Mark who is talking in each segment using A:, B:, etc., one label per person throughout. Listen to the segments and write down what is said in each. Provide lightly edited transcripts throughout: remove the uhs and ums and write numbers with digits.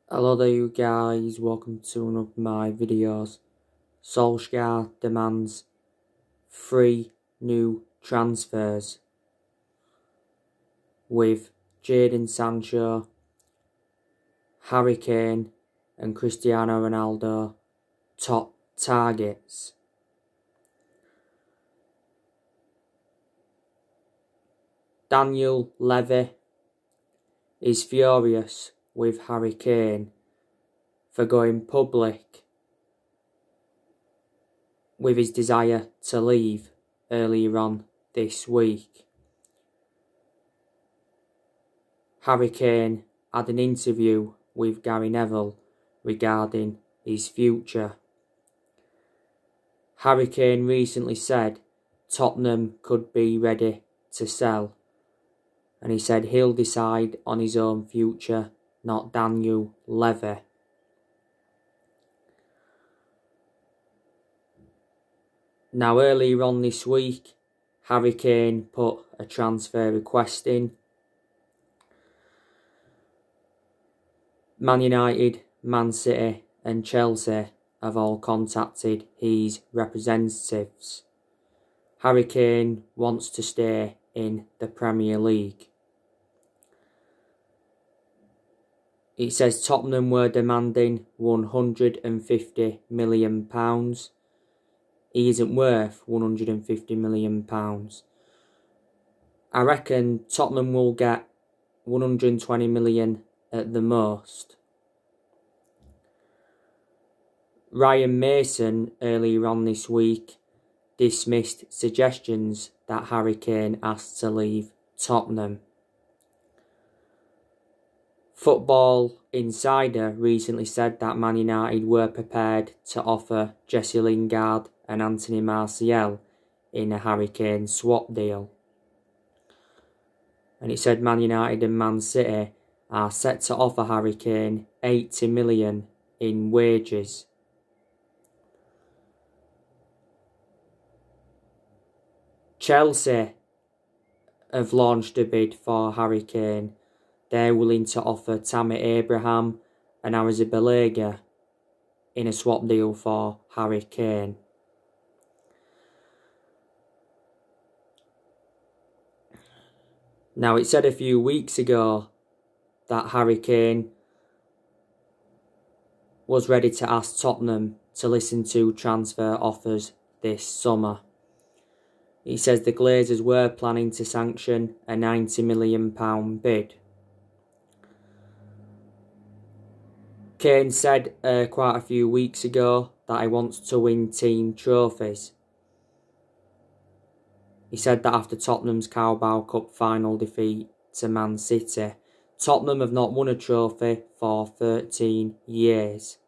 A: Hello there you guys, welcome to one of my videos. Solskjaer demands 3 new transfers with Jadon Sancho, Harry Kane and Cristiano Ronaldo top targets. Daniel Levy is furious with Harry Kane for going public with his desire to leave earlier on this week. Harry Kane had an interview with Gary Neville regarding his future. Harry Kane recently said Tottenham could be ready to sell, and he said he'll decide on his own future, not Daniel Levy. Now, earlier on this week, Harry Kane put a transfer request in. Man United, Man City and Chelsea have all contacted his representatives. Harry Kane wants to stay in the Premier League. It says Tottenham were demanding £150 million. He isn't worth £150 million. I reckon Tottenham will get 120 million at the most. Ryan Mason earlier on this week dismissed suggestions that Harry Kane asked to leave Tottenham. Football Insider recently said that Man United were prepared to offer Jesse Lingard and Anthony Martial in a Harry Kane swap deal. And it said Man United and Man City are set to offer Harry Kane 80 million in wages. Chelsea have launched a bid for Harry Kane. They're willing to offer Tammy Abraham and Arrizabalaga in a swap deal for Harry Kane. Now, it said a few weeks ago that Harry Kane was ready to ask Tottenham to listen to transfer offers this summer. He says the Glazers were planning to sanction a £90 million bid. Kane said quite a few weeks ago that he wants to win team trophies. He said that after Tottenham's Carabao Cup final defeat to Man City, Tottenham have not won a trophy for 13 years.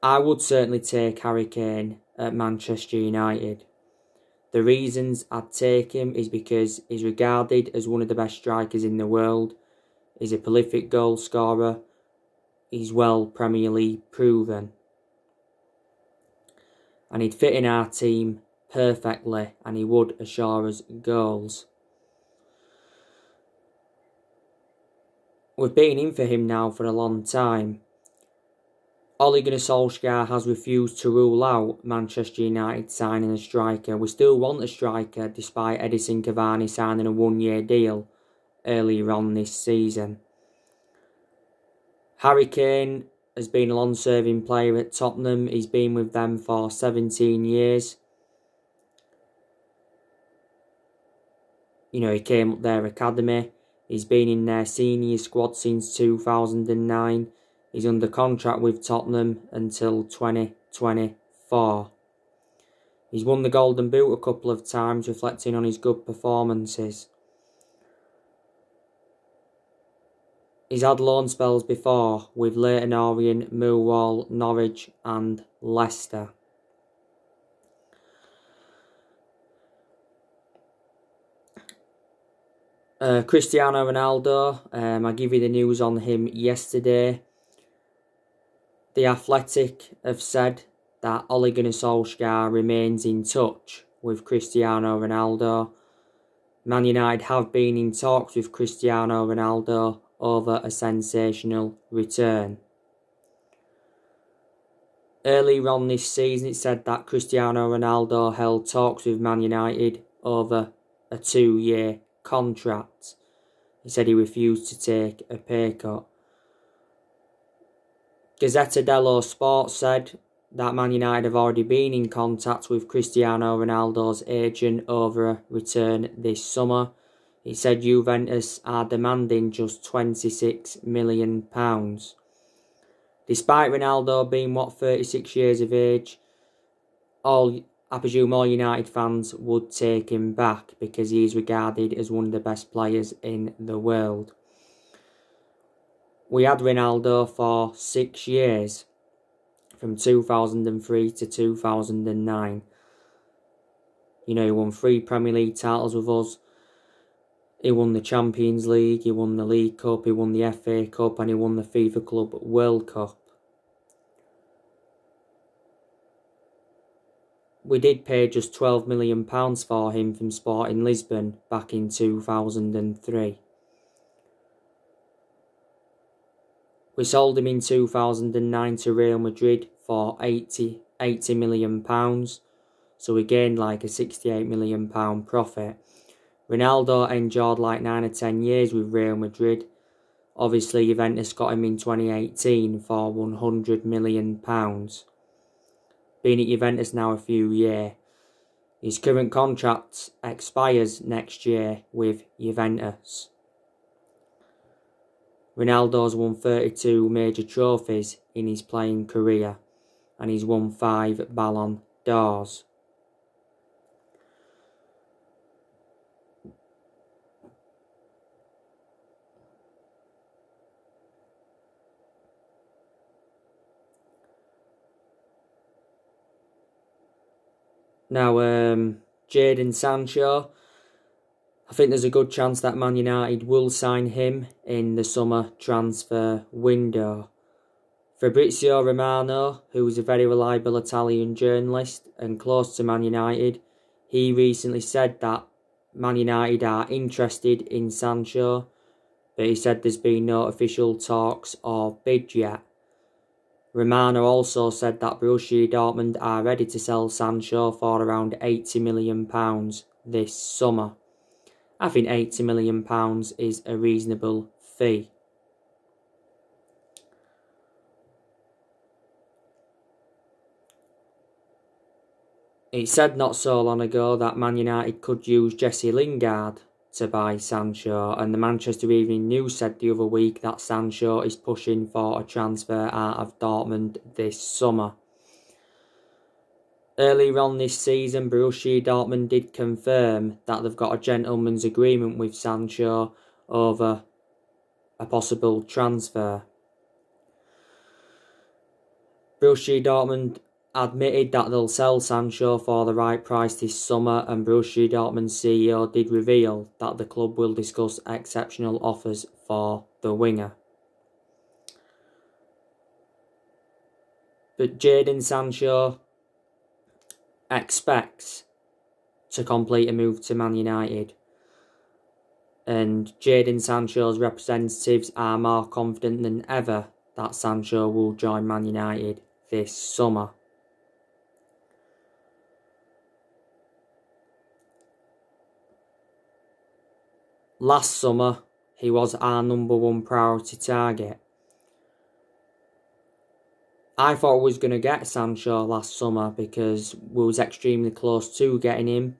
A: I would certainly take Harry Kane at Manchester United. The reasons I'd take him is because he's regarded as one of the best strikers in the world. He's a prolific goal scorer. He's well Premier League proven. And he'd fit in our team perfectly, and he would assure us goals. We've been in for him now for a long time. Ole Gunnar Solskjaer has refused to rule out Manchester United signing a striker. We still want a striker despite Edinson Cavani signing a 1-year deal earlier on this season. Harry Kane has been a long-serving player at Tottenham. He's been with them for 17 years. You know, he came up their academy. He's been in their senior squad since 2009. He's under contract with Tottenham until 2024. He's won the Golden Boot a couple of times, reflecting on his good performances. He's had loan spells before with Leyton Orient, Millwall, Norwich and Leicester. Cristiano Ronaldo, I gave you the news on him yesterday. The Athletic have said that Ole Gunnar Solskjaer remains in touch with Cristiano Ronaldo. Man United have been in talks with Cristiano Ronaldo over a sensational return. Earlier on this season, it said that Cristiano Ronaldo held talks with Man United over a 2-year contract. He said he refused to take a pay cut. Gazzetta dello Sport said that Man United have already been in contact with Cristiano Ronaldo's agent over a return this summer. He said Juventus are demanding just £26 million. Despite Ronaldo being 36 years of age, I presume all United fans would take him back because he is regarded as one of the best players in the world. We had Ronaldo for 6 years, from 2003 to 2009. He won 3 Premier League titles with us. He won the Champions League, he won the League Cup, he won the FA Cup, and he won the FIFA Club World Cup. We did pay just £12 million for him from Sporting Lisbon back in 2003. We sold him in 2009 to Real Madrid for £80 million, so we gained like a £68 million profit. Ronaldo endured like 9 or 10 years with Real Madrid. Obviously, Juventus got him in 2018 for £100 million. Been at Juventus now a few years. His current contract expires next year with Juventus. Ronaldo's won 32 major trophies in his playing career, and he's won 5 Ballon d'Ors. Now, Jadon Sancho, I think there's a good chance that Man United will sign him in the summer transfer window. Fabrizio Romano, who is a very reliable Italian journalist and close to Man United, he recently said that Man United are interested in Sancho, but he said there's been no official talks or bid yet. Romano also said that Borussia Dortmund are ready to sell Sancho for around £80 million this summer. I think £80 million is a reasonable fee. It said not so long ago that Man United could use Jesse Lingard to buy Sancho, and the Manchester Evening News said the other week that Sancho is pushing for a transfer out of Dortmund this summer. Earlier on this season, Borussia Dortmund did confirm that they've got a gentleman's agreement with Sancho over a possible transfer. Borussia Dortmund admitted that they'll sell Sancho for the right price this summer, and Borussia Dortmund's CEO did reveal that the club will discuss exceptional offers for the winger. But Jadon Sancho expects to complete a move to Man United, and Jadon Sancho's representatives are more confident than ever that Sancho will join Man United this summer. Last summer, he was our #1 priority target. I thought we was going to get Sancho last summer because we was extremely close to getting him.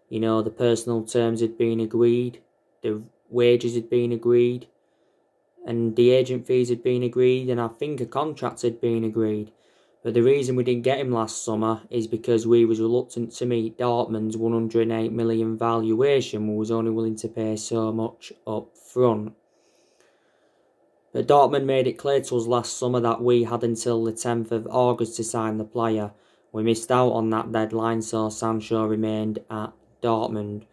A: The personal terms had been agreed, the wages had been agreed, and the agent fees had been agreed, and I think a contract had been agreed. But the reason we didn't get him last summer is because we was reluctant to meet Dortmund's 108 million valuation. We was only willing to pay so much up front. But Dortmund made it clear to us last summer that we had until the 10th of August to sign the player. We missed out on that deadline, so Sancho remained at Dortmund.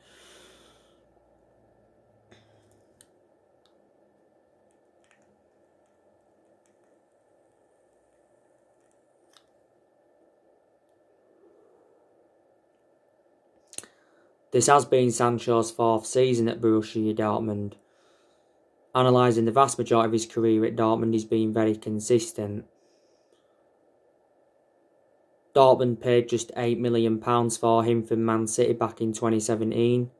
A: This has been Sancho's 4th season at Borussia Dortmund. Analysing the vast majority of his career at Dortmund, he's been very consistent. Dortmund paid just £8 million for him from Man City back in 2017.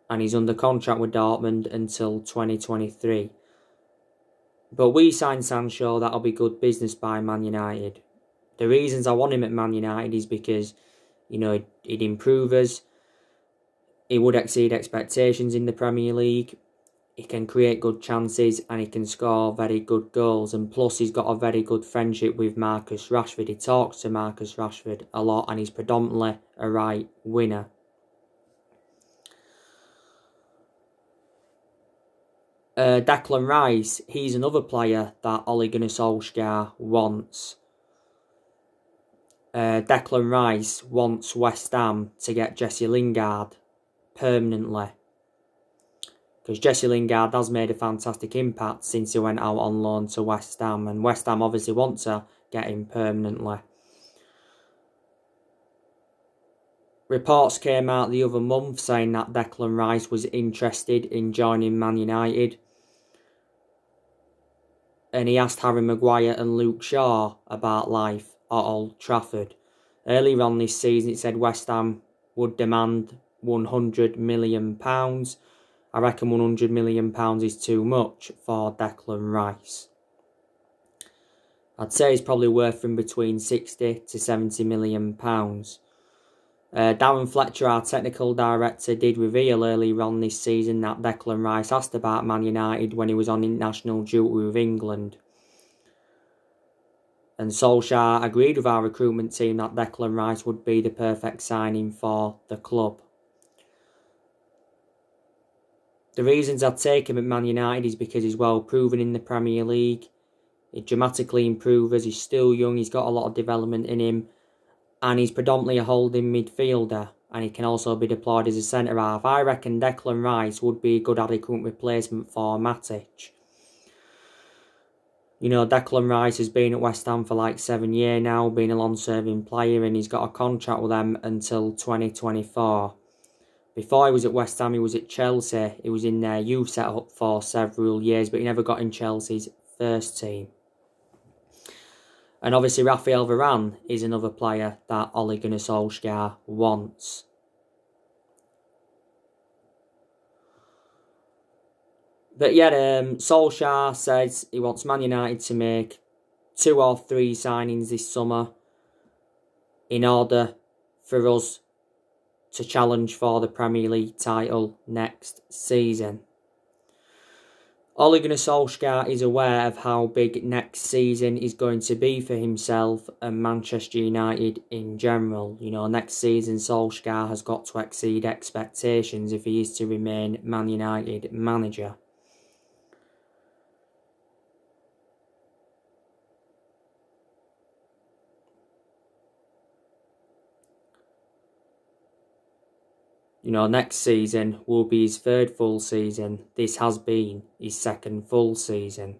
A: And he's under contract with Dortmund until 2023. But we signed Sancho, that'll be good business by Man United. The reasons I want him at Man United is because, he'd improve us. He would exceed expectations in the Premier League. He can create good chances and he can score very good goals. And plus, he's got a very good friendship with Marcus Rashford. He talks to Marcus Rashford a lot and he's predominantly a right winner. Declan Rice, he's another player that Ole Gunnar Solskjaer wants. Declan Rice wants West Ham to get Jesse Lingard permanently. Because Jesse Lingard has made a fantastic impact since he went out on loan to West Ham. And West Ham obviously want to get him permanently. Reports came out the other month saying that Declan Rice was interested in joining Man United. And he asked Harry Maguire and Luke Shaw about life at Old Trafford. Earlier on this season, it said West Ham would demand £100 million. I reckon £100 million is too much for Declan Rice. I'd say he's probably worth from between £60 to £70 million. Darren Fletcher, our technical director, did reveal earlier on this season that Declan Rice asked about Man United when he was on international duty with England. And Solskjaer agreed with our recruitment team that Declan Rice would be the perfect signing for the club. The reasons I'd take him at Man United is because he's well proven in the Premier League. He dramatically improves us. He's still young. He's got a lot of development in him. And he's predominantly a holding midfielder. And he can also be deployed as a centre-half. I reckon Declan Rice would be a good adequate replacement for Matic. Declan Rice has been at West Ham for like 7 years now. Been a long-serving player. And he's got a contract with them until 2024. Before he was at West Ham, he was at Chelsea. He was in their youth setup for several years, but he never got in Chelsea's first team. And obviously, Raphael Varane is another player that Ole Gunnar Solskjaer wants. But yeah, Solskjaer says he wants Man United to make 2 or 3 signings this summer in order for us to challenge for the Premier League title next season. Ole Gunnar Solskjaer is aware of how big next season is going to be for himself and Manchester United in general. Next season Solskjaer has got to exceed expectations if he is to remain Man United manager. Next season will be his 3rd full season. This has been his 2nd full season.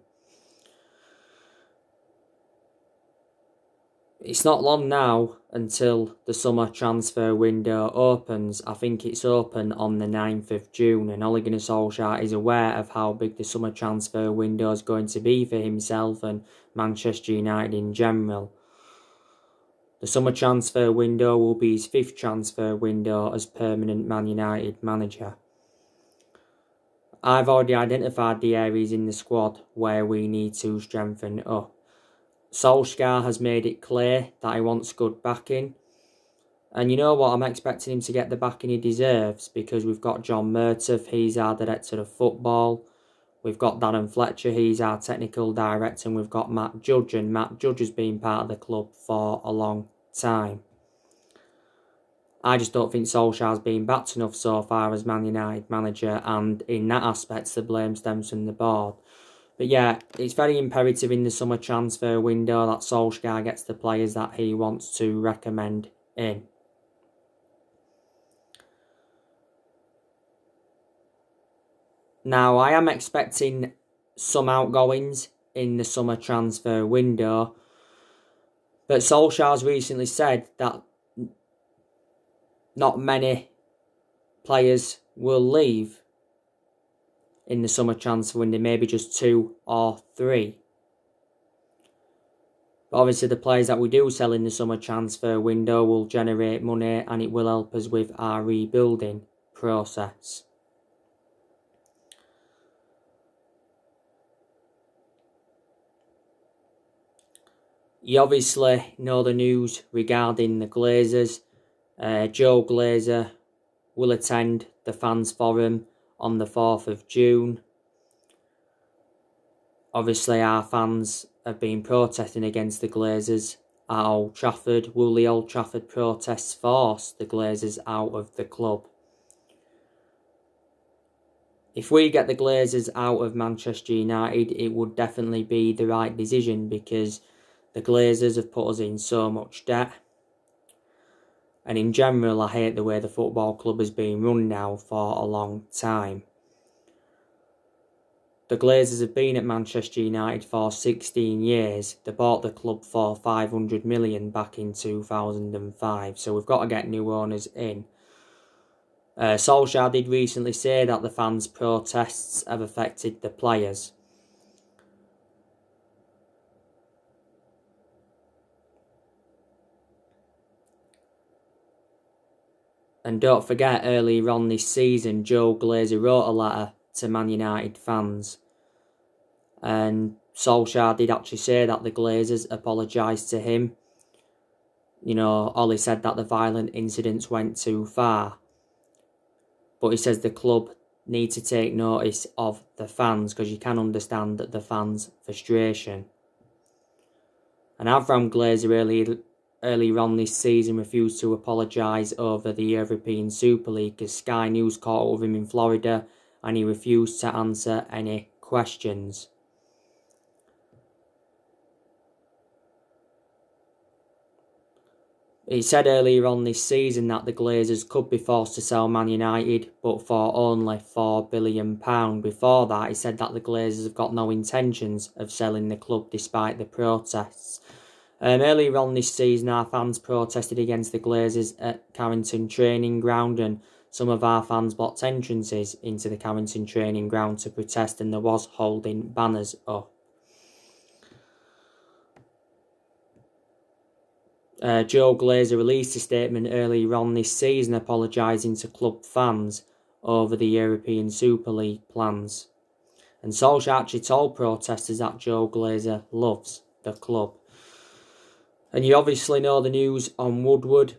A: It's not long now until the summer transfer window opens. I think it's open on the 9th of June. And Ole Gunnar Solskjaer is aware of how big the summer transfer window is going to be for himself and Manchester United in general. The summer transfer window will be his 5th transfer window as permanent Man United manager. I've already identified the areas in the squad where we need to strengthen up. Solskjaer has made it clear that he wants good backing. And you know what? I'm expecting him to get the backing he deserves because we've got John Murtough, he's our director of football. We've got Darren Fletcher, he's our technical director, and we've got Matt Judge, and Matt Judge has been part of the club for a long time. I just don't think Solskjaer's been backed enough so far as Man United manager, and in that aspect the blame stems from the board. But yeah, it's very imperative in the summer transfer window that Solskjaer gets the players that he wants to recommend in. Now, I am expecting some outgoings in the summer transfer window, but Solskjaer's recently said that not many players will leave. in the summer transfer window, maybe just 2 or 3. But obviously the players that we do sell in the summer transfer window will generate money, and it will help us with our rebuilding process. You obviously know the news regarding the Glazers. Joe Glazer will attend the fans forum on the 4th of June. Obviously our fans have been protesting against the Glazers at Old Trafford. Will the Old Trafford protests force the Glazers out of the club? If we get the Glazers out of Manchester United, it would definitely be the right decision, because the Glazers have put us in so much debt. And in general, I hate the way the football club has been run now for a long time. The Glazers have been at Manchester United for 16 years. They bought the club for 500 million back in 2005. So we've got to get new owners in. Solskjaer did recently say that the fans' protests have affected the players. And don't forget, earlier on this season, Joe Glazer wrote a letter to Man United fans. And Solskjaer did actually say that the Glazers apologised to him. You know, Ollie said that the violent incidents went too far. But he says the club need to take notice of the fans, because you can understand the fans' frustration. And Avram Glazer earlier on this season refused to apologise over the European Super League, as Sky News caught up with him in Florida, and he refused to answer any questions. He said earlier on this season that the Glazers could be forced to sell Man United, but for only £4 billion. Before that, he said that the Glazers have got no intentions of selling the club despite the protests. Earlier on this season, our fans protested against the Glazers at Carrington Training Ground, and some of our fans blocked entrances into the Carrington Training Ground to protest, and there was holding banners up. Joe Glazer released a statement earlier on this season apologising to club fans over the European Super League plans. And Solskjaer actually told protesters that Joe Glazer loves the club. And you obviously know the news on Woodward.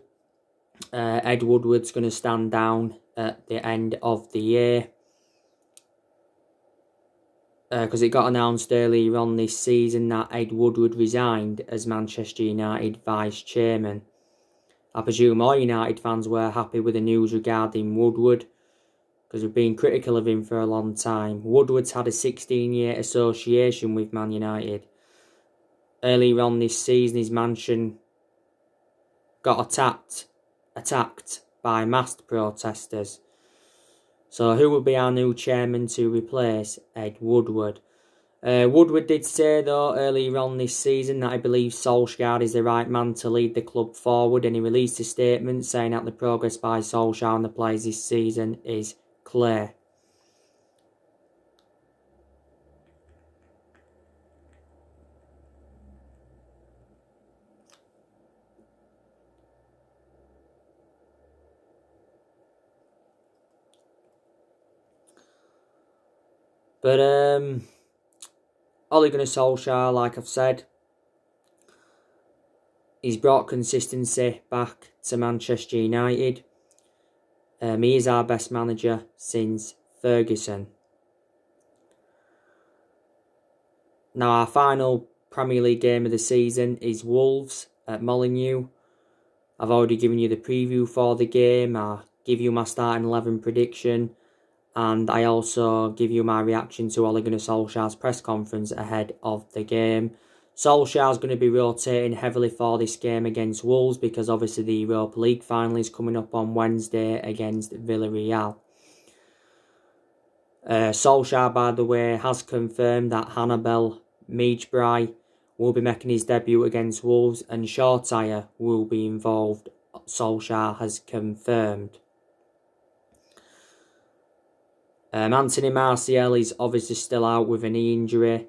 A: Ed Woodward's going to stand down at the end of the year. Because it got announced earlier on this season that Ed Woodward resigned as Manchester United vice-chairman. I presume all United fans were happy with the news regarding Woodward, because we've been critical of him for a long time. Woodward's had a 16-year association with Man United. Earlier on this season, his mansion got attacked by masked protesters. So who will be our new chairman to replace Ed Woodward? Woodward did say, though, earlier on this season that he believes Solskjaer is the right man to lead the club forward, and he released a statement saying that the progress by Solskjaer and the players this season is clear. But Ole Gunnar Solskjaer, like I've said, he's brought consistency back to Manchester United. He is our best manager since Ferguson. Now, our final Premier League game of the season is Wolves at Molineux. I've already given you the preview for the game. I give you my starting 11 prediction. And I also give you my reaction to Ole Gunnar Solskjaer's press conference ahead of the game. Solskjaer's going to be rotating heavily for this game against Wolves, because obviously the Europa League final is coming up on Wednesday against Villarreal. Solskjaer, by the way, has confirmed that Hannibal Mejbri will be making his debut against Wolves, and Solskjaer will be involved. Solskjaer has confirmed. Anthony Martial is obviously still out with a knee injury.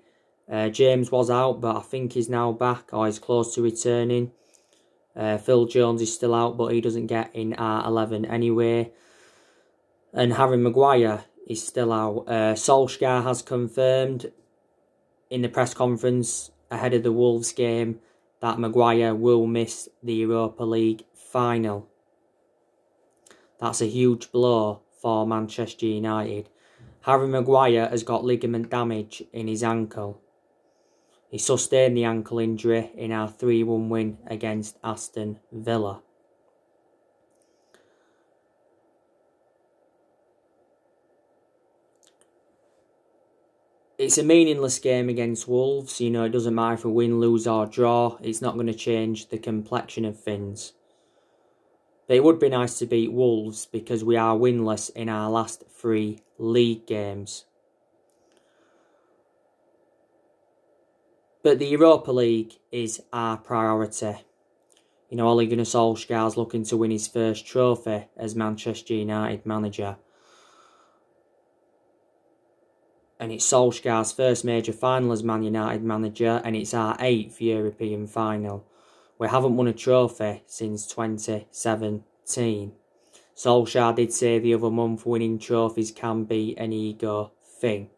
A: James was out, but I think he's now back, or he's close to returning. Phil Jones is still out, but he doesn't get in our 11 anyway. And Harry Maguire is still out. Solskjaer has confirmed in the press conference ahead of the Wolves game that Maguire will miss the Europa League final. That's a huge blow for Manchester United. Harry Maguire has got ligament damage in his ankle. He sustained the ankle injury in our 3-1 win against Aston Villa. It's a meaningless game against Wolves. You know, it doesn't matter if we win, lose or draw. It's not going to change the complexion of things. But it would be nice to beat Wolves because we are winless in our last 3 league games. But the Europa League is our priority. You know, Ole Gunnar Solskjaer's looking to win his first trophy as Manchester United manager. And it's Solskjaer's first major final as Man United manager, and it's our 8th European final. We haven't won a trophy since 2017. Solskjaer did say the other month winning trophies can be an ego thing.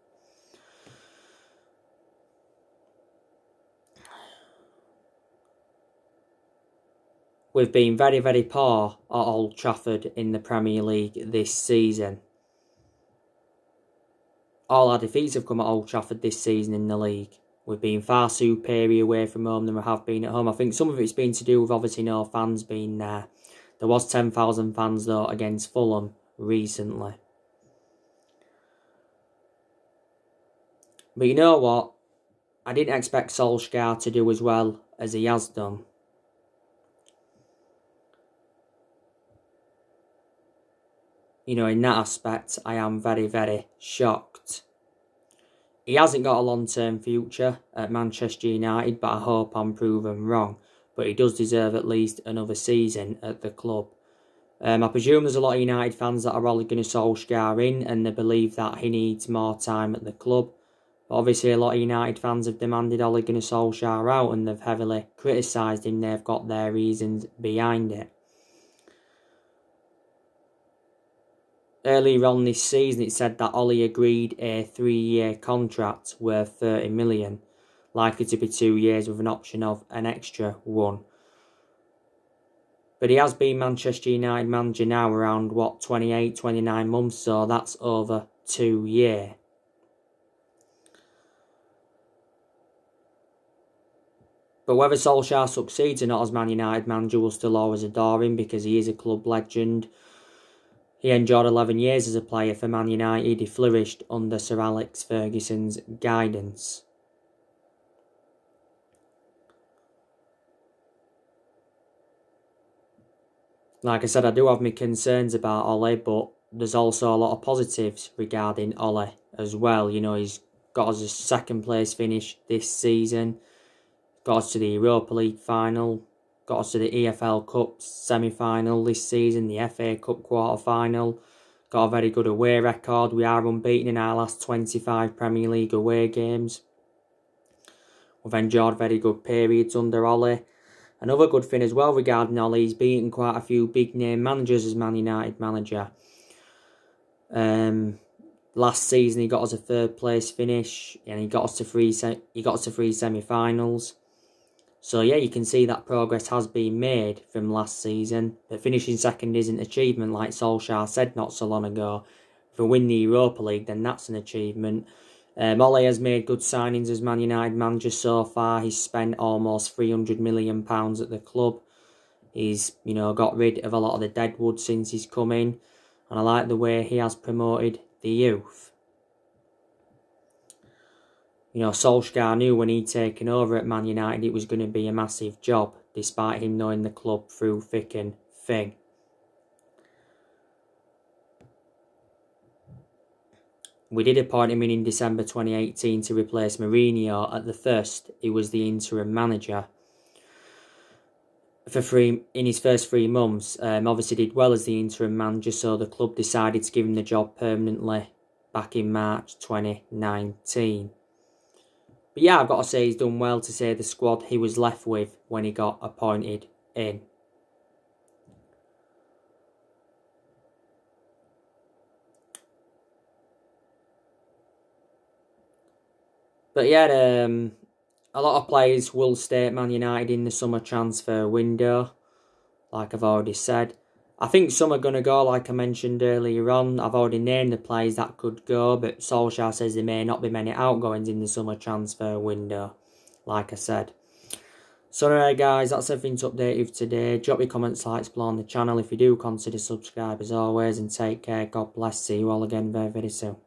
A: We've been very, very poor at Old Trafford in the Premier League this season. All our defeats have come at Old Trafford this season in the league. We've been far superior away from home than we have been at home. I think some of it's been to do with obviously no fans being there. There was 10,000 fans though against Fulham recently. But you know what? I didn't expect Solskjaer to do as well as he has done. You know, in that aspect, I am very, very shocked. He hasn't got a long-term future at Manchester United, but I hope I'm proven wrong. But he does deserve at least another season at the club. I presume there's a lot of United fans that are Ole Gunnar Solskjaer in, and they believe that he needs more time at the club. But obviously, a lot of United fans have demanded Ole Gunnar Solskjaer out, and they've heavily criticised him. They've got their reasons behind it. Earlier on this season, it said that Ollie agreed a 3-year contract worth 30 million, likely to be 2 years with an option of an extra 1. But he has been Manchester United manager now around, 28, 29 months, so that's over 2 years. But whether Solskjaer succeeds or not as Man United manager, will still always adore him because he is a club legend. He endured 11 years as a player for Man United. He flourished under Sir Alex Ferguson's guidance. Like I said, I do have my concerns about Ole, but there's also a lot of positives regarding Ole as well. You know, he's got us a 2nd place finish this season, got us to the Europa League final, got us to the EFL Cup semi-final this season, the FA Cup quarter-final. Got a very good away record. We are unbeaten in our last 25 Premier League away games. We've enjoyed very good periods under Ole. Another good thing as well regarding Ole, he's beaten quite a few big-name managers as Man United manager. Last season he got us a 3rd place finish, and he got us to 3 semi-finals. So yeah, you can see that progress has been made from last season. But finishing 2nd isn't an achievement, like Solskjaer said not so long ago. If we win the Europa League, then that's an achievement. Ole has made good signings as Man United manager so far. He's spent almost £300 million at the club. He's, you know, got rid of a lot of the deadwood since he's come in. And I like the way he has promoted the youth. You know, Solskjaer knew when he'd taken over at Man United it was going to be a massive job, despite him knowing the club through thick and thin. We did appoint him in December 2018 to replace Mourinho. At the first, he was the interim manager. In his first 3 months, obviously did well as the interim manager, so the club decided to give him the job permanently back in March 2019. But yeah, I've got to say he's done well to say the squad he was left with when he got appointed in. But yeah, a lot of players will stay at Man United in the summer transfer window, like I've already said. I think some are going to go, like I mentioned earlier on. I've already named the players that could go, but Solskjaer says there may not be many outgoings in the summer transfer window, like I said. So anyway guys, that's everything to update you today. Drop your comments, likes below on the channel if you do consider subscribe as always, and take care. God bless. See you all again very, very soon.